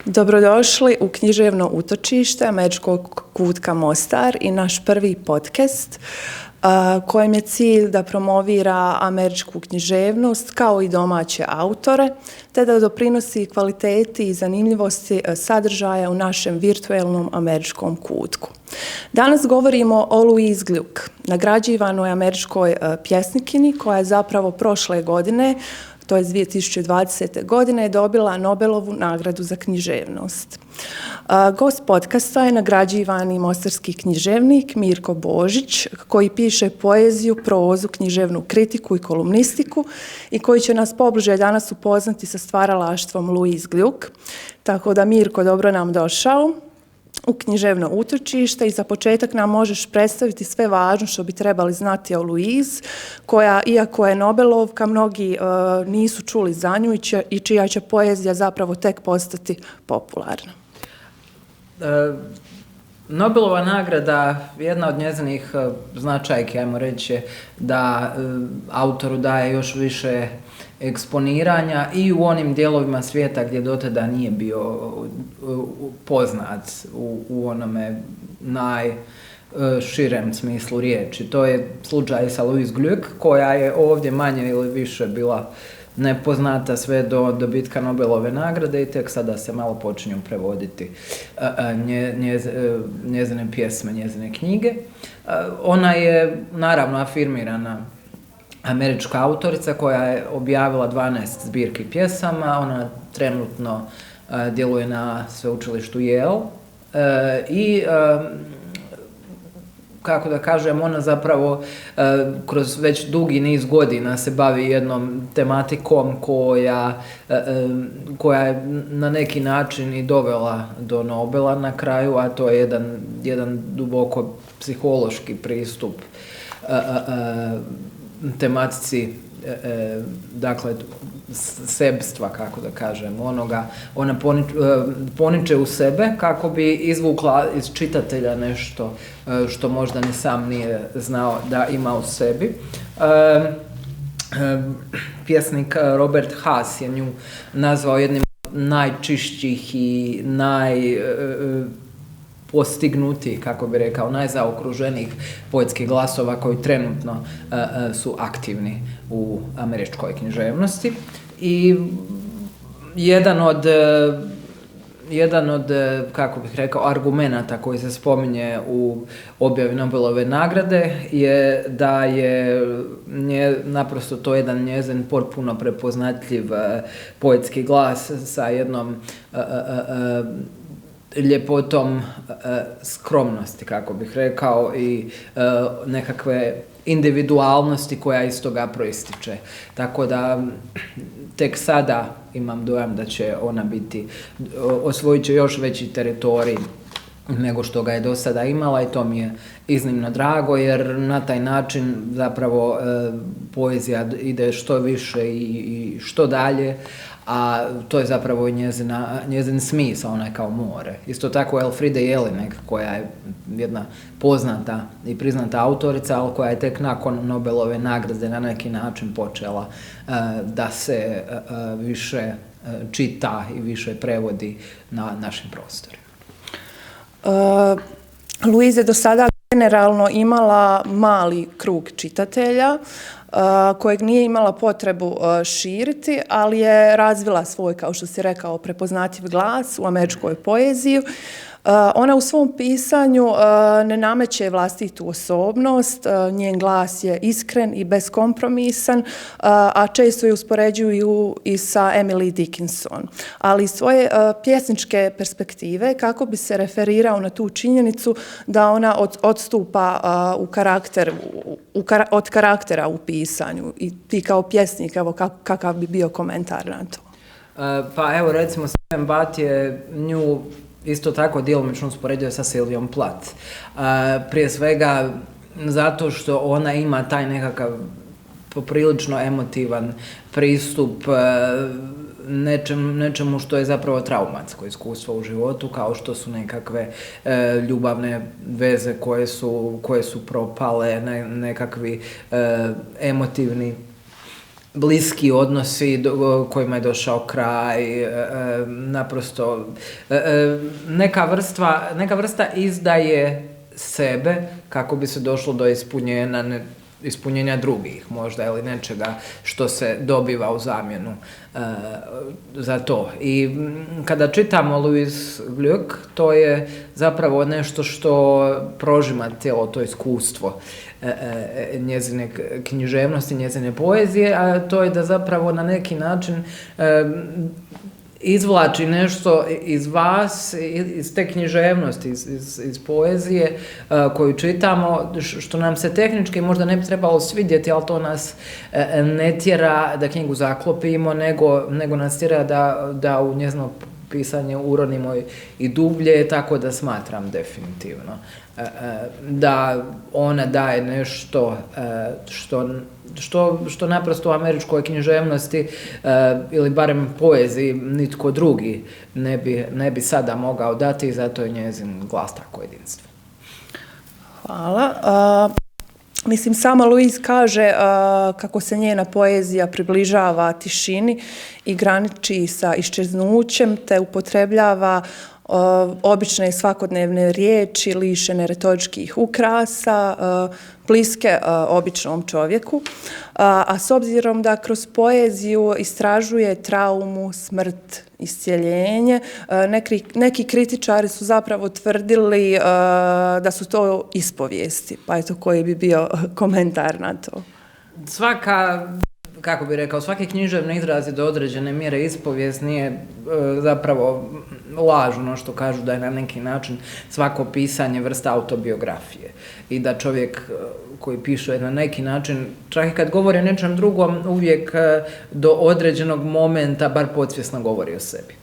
Dobrodošli u književno utočište Američkog kutka Mostar i naš prvi podcast kojem je cilj da promovira američku književnost kao i domaće autore, te da doprinosi kvaliteti i zanimljivosti sadržaja u našem virtualnom američkom kutku. Danas govorimo o Louise Gluck, nagrađivanoj američkoj pjesnikinji koja je zapravo prošle godine, to je 2020. godine, dobila Nobelovu nagradu za književnost. Gost podcasta je nagrađivani mostarski književnik Mirko Božić, koji piše poeziju, prozu, književnu kritiku i kolumnistiku i koji će nas pobliže danas upoznati sa stvaralaštvom Louise Gluck. Tako da, Mirko, dobro nam došao u književno utočište i za početak nam možeš predstaviti sve važno što bi trebali znati o Louise, koja, iako je Nobelovka, mnogi nisu čuli za nju i čija će poezija zapravo tek postati popularna. Nobelova nagrada, jedna od njezinih značajki, ajmo reći, da autoru daje još više eksponiranja i u onim dijelovima svijeta gdje dotada nije bio poznat u onome najširem smislu riječi. To je slučaj sa Louise Gluck, koja je ovdje manje ili više bila nepoznata sve do dobitka Nobelove nagrade i tek sada se malo počinju prevoditi njezine pjesme, njezine knjige. Ona je naravno afirmirana američka autorica koja je objavila 12 zbirki pjesama. Ona trenutno djeluje na sveučilištu Yale i kako da kažem, ona zapravo kroz već dugi niz godina se bavi jednom tematikom koja je na neki način i dovela do Nobela na kraju, a to je jedan duboko psihološki pristup tematici, dakle, sebstva, kako da kažem, onoga. Ona poniče u sebe kako bi izvukla iz čitatelja nešto što možda ni sam nije znao da ima u sebi. Pjesnik Robert Hass je nju nazvao jednim najčišćih i postignutiji, kako bi rekao, najzaokruženijih poetskih glasova koji trenutno su aktivni u američkoj književnosti. I jedan od, kako bih rekao, argumenata koji se spominje u objavi Nobelove nagrade je da je naprosto to jedan njezin potpuno prepoznatljiv poetski glas sa jednom ljepotom skromnosti, kako bih rekao, i nekakve individualnosti koja iz toga proističe. Tako da tek sada imam dojam da će ona osvojit će još veći teritorij nego što ga je do sada imala i to mi je iznimno drago, jer na taj način zapravo poezija ide što više i što dalje, a to je zapravo i njezin smisao, ona je kao more. Isto tako Elfriede Jelinek, koja je jedna poznata i priznata autorica, ali koja je tek nakon Nobelove nagrade na neki način počela da se više čita i više prevodi na našim prostorima. Louise je do sada generalno imala mali krug čitatelja kojeg nije imala potrebu širiti, ali je razvila svoj, kao što si rekao, prepoznatljiv glas u američkoj poeziji. Ona u svom pisanju ne nameće vlastitu osobnost, njen glas je iskren i beskompromisan, a često je uspoređuju i sa Emily Dickinson. Ali iz svoje pjesničke perspektive, kako bi se referirao na tu činjenicu da ona odstupa od karaktera u pisanju, i ti kao pjesnik, evo kakav bi bio komentar na to? Pa evo, recimo, Steven Butt je nju isto tako djelomično usporedio sa Sylviom Plath. Prije svega zato što ona ima taj nekakav poprilično emotivan pristup nečemu što je zapravo traumatsko iskustvo u životu, kao što su nekakve ljubavne veze koje su propale, nekakvi emotivni bliski odnosi kojima je došao kraj, naprosto neka vrsta izdaje sebe kako bi se došlo do ispunjenja drugih možda ili nečega što se dobiva u zamjenu za to. I kada čitamo Louise Glück, to je zapravo nešto što prožima cijelo to iskustvo njezine književnosti, njezine poezije, a to je da zapravo na neki način izvlači nešto iz vas, iz te književnosti, iz poezije koju čitamo, što nam se tehnički možda ne bi trebalo svidjeti, ali to nas ne tjera da knjigu zaklopimo, nego nas tjera da u njezino pisanje uronimo i dublje, tako da smatram definitivno da ona daje nešto što naprosto u američkoj književnosti ili barem poeziji nitko drugi ne bi sada mogao dati, i zato je njezin glas tako jedinstven. Hvala. Mislim, sama Louise kaže kako se njena poezija približava tišini i graniči sa iščeznućem, te upotrebljava obične i svakodnevne riječi lišene retoričkih ukrasa, bliske običnom čovjeku, a s obzirom da kroz poeziju istražuje traumu, smrt, iscjeljenje, neki kritičari su zapravo tvrdili da su to ispovijesti, pa eto koji bi bio komentar na to. Svaki književni izraz je do određene mjere ispovijest, nije zapravo lažno što kažu da je na neki način svako pisanje vrsta autobiografije i da čovjek koji piše na neki način, čak i kad govori o nečem drugom, uvijek do određenog momenta bar podsvjesno govori o sebi.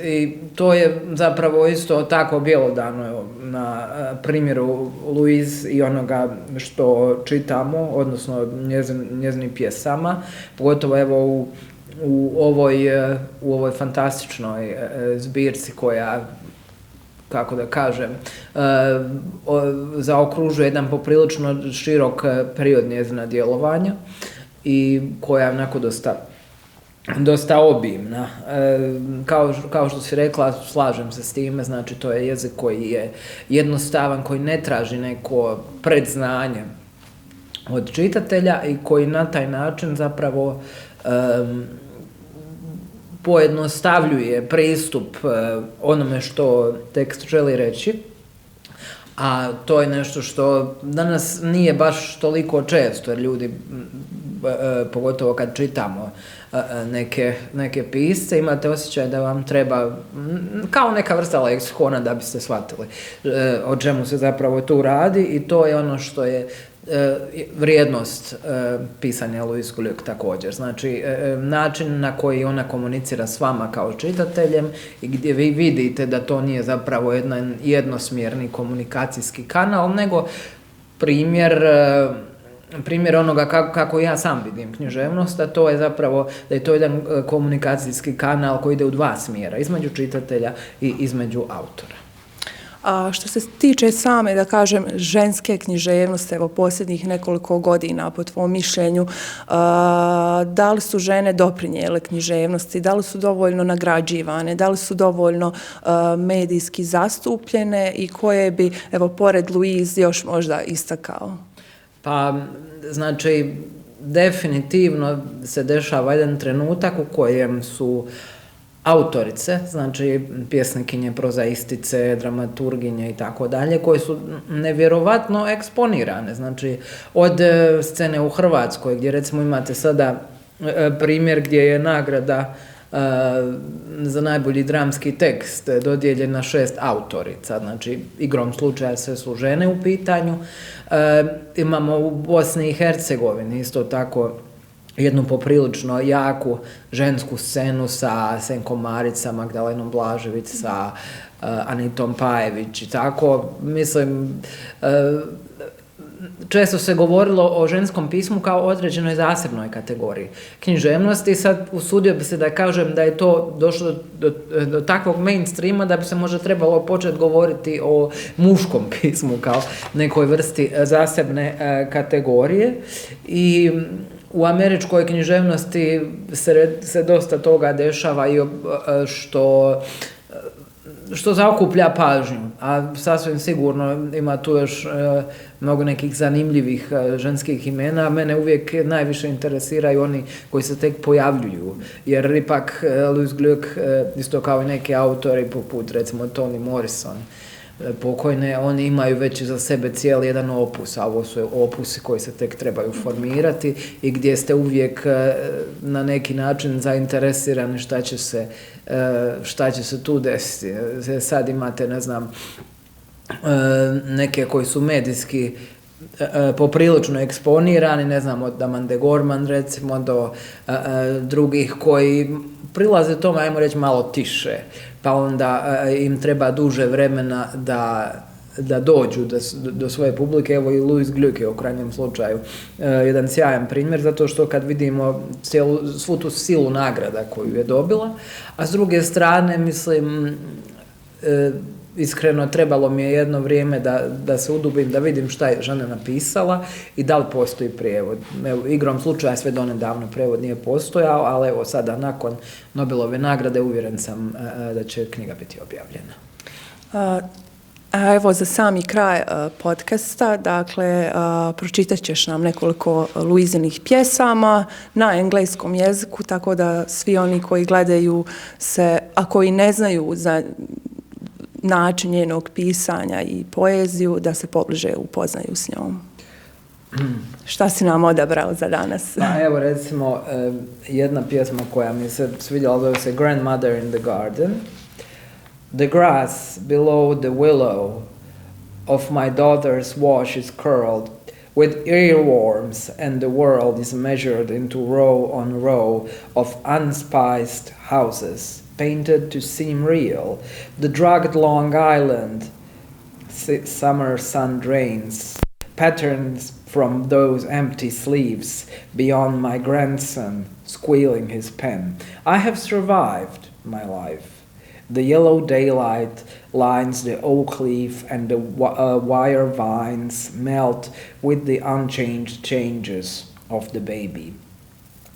I to je zapravo isto tako bjelodano na primjeru Louise i onoga što čitamo, odnosno njezinim pjesama, pogotovo evo u ovoj fantastičnoj zbirci koja, kako da kažem, zaokružuje jedan poprilično širok period njezina djelovanja i koja je onako dosta obimna. Kao što si rekla, slažem se s time, znači to je jezik koji je jednostavan, koji ne traži neko predznanje od čitatelja i koji na taj način zapravo pojednostavljuje pristup onome što tekst želi reći, a to je nešto što danas nije baš toliko često, jer ljudi, pogotovo kad čitamo neke pisce, imate osjećaj da vam treba kao neka vrsta leksikona da biste shvatili o čemu se zapravo tu radi, i to je ono što je vrijednost pisanja Louise Glück također. Znači, način na koji ona komunicira s vama kao čitateljem i gdje vi vidite da to nije zapravo jedan jednosmjerni komunikacijski kanal, nego primjer onoga kako ja sam vidim književnost, a to je zapravo da je to jedan komunikacijski kanal koji ide u dva smjera, između čitatelja i između autora. A što se tiče same, da kažem, ženske književnosti, evo posljednjih nekoliko godina, po tvom mišljenju, da li su žene doprinijele književnosti, da li su dovoljno nagrađivane, da li su dovoljno medijski zastupljene i koje bi, evo, pored Louise još možda istakao? Pa, znači, definitivno se dešava jedan trenutak u kojem su autorice, znači pjesnikinje, prozaistice, dramaturginje i tako dalje, koje su nevjerovatno eksponirane. Znači, od scene u Hrvatskoj, gdje recimo imate sada primjer gdje je nagrada za najbolji dramski tekst dodijeljena 6 autorica, znači igrom slučaja sve su žene u pitanju. Imamo u Bosni i Hercegovini isto tako jednu poprilično jaku žensku scenu sa Senkom Marić, sa Magdalenom Blažević, sa Anitom Pajević i tako. Mislim, često se govorilo o ženskom pismu kao određenoj zasebnoj kategoriji književnosti. Sad usudio bi se da kažem da je to došlo do takvog mainstreama da bi se možda trebalo početi govoriti o muškom pismu kao nekoj vrsti zasebne kategorije. I u američkoj književnosti se dosta toga dešava i što zaokuplja pažnju, a sasvim sigurno ima tu još mnogo nekih zanimljivih ženskih imena. Mene uvijek najviše interesiraju oni koji se tek pojavljuju, jer ipak Louise Glück, isto kao i neki autori poput recimo Toni Morrison, pokojne, oni imaju već iza sebe cijeli jedan opus, a ovo su opusi koji se tek trebaju formirati i gdje ste uvijek na neki način zainteresirani šta će se tu desiti. Sad imate, ne znam, neke koji su medijski poprilično eksponirani, ne znam, od Amande Gorman recimo do drugih koji prilaze tome, ajmo reći, malo tiše, pa onda im treba duže vremena da dođu do svoje publike. Evo i Louise Glück je u krajnjem slučaju jedan sjajan primjer, zato što kad vidimo svu tu silu nagrada koju je dobila, a s druge strane, mislim, iskreno trebalo mi je jedno vrijeme da se udubim, da vidim šta je žena napisala i da li postoji prijevod. Evo, igrom slučaja sve donedavno prijevod nije postojao, ali evo sada nakon Nobelove nagrade uvjeren sam da će knjiga biti objavljena. A evo za sami kraj podcasta, dakle, pročitat ćeš nam nekoliko Louisinih pjesama na engleskom jeziku, tako da svi oni koji gledaju se, a koji ne znaju za način njenog pisanja i poeziju, da se pobliže upoznaju s njom. Šta si nam odabrao za danas? Pa evo recimo jedna pjesma koja mi se svidjela, zove se Grandmother in the Garden. The grass below the willow of my daughter's wash is curled with earworms, and the world is measured into row on row of unspiced houses, painted to seem real. The drugged Long Island summer sun drains patterns from those empty sleeves beyond my grandson squealing his pen. I have survived my life. The yellow daylight lines the oak leaf, and the wire vines melt with the unchanged changes of the baby.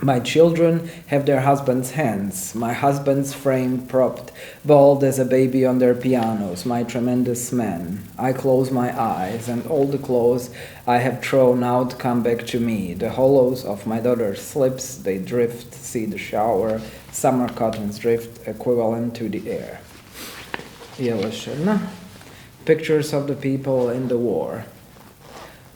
My children have their husbands' hands, my husband's frame propped, bald as a baby on their pianos, my tremendous men. I close my eyes, and all the clothes I have thrown out come back to me. The hollows of my daughter's slips, they drift, see the shower, summer cottons drift, equivalent to the air. Pictures of the people in the war.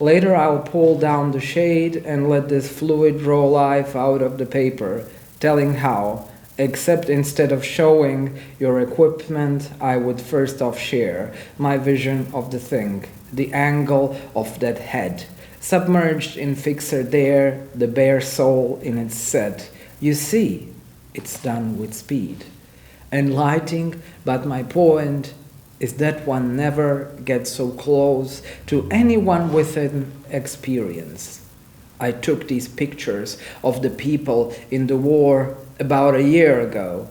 Later I'll pull down the shade and let this fluid raw life out of the paper, telling how, except instead of showing your equipment, I would first off share my vision of the thing, the angle of that head, submerged in fixer there, the bare soul in its set. You see, it's done with speed. Enlightening, but my point is that one never gets so close to anyone with an experience. I took these pictures of the people in the war about a year ago.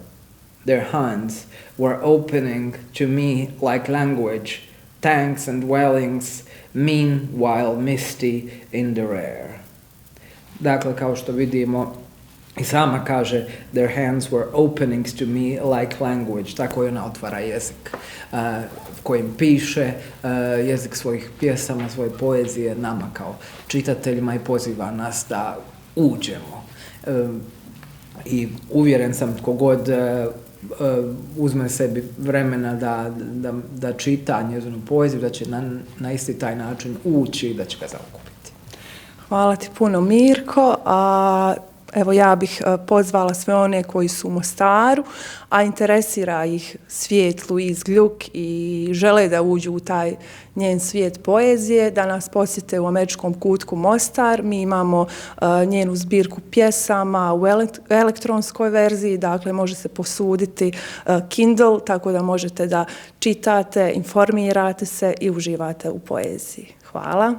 Their hands were opening to me like language, tanks and dwellings, meanwhile misty in the air. Dakle, kao što vidimo, i sama kaže, their hands were openings to me like language, tako i ona otvara jezik kojim piše, jezik svojih pjesama, svoje poezije nama kao čitateljima i poziva nas da uđemo. I uvjeren sam tko god uzme sebi vremena da čita njezinu poeziju, da će na isti taj način ući i da će ga zaokupiti. Hvala ti puno, Mirko. Evo, ja bih pozvala sve one koji su u Mostaru, a interesira ih svijet Louise Glück i žele da uđu u taj njen svijet poezije, da nas posjete u Američkom kutku Mostar. Mi imamo njenu zbirku pjesama u elektronskoj verziji, dakle može se posuditi Kindle, tako da možete da čitate, informirate se i uživate u poeziji. Hvala.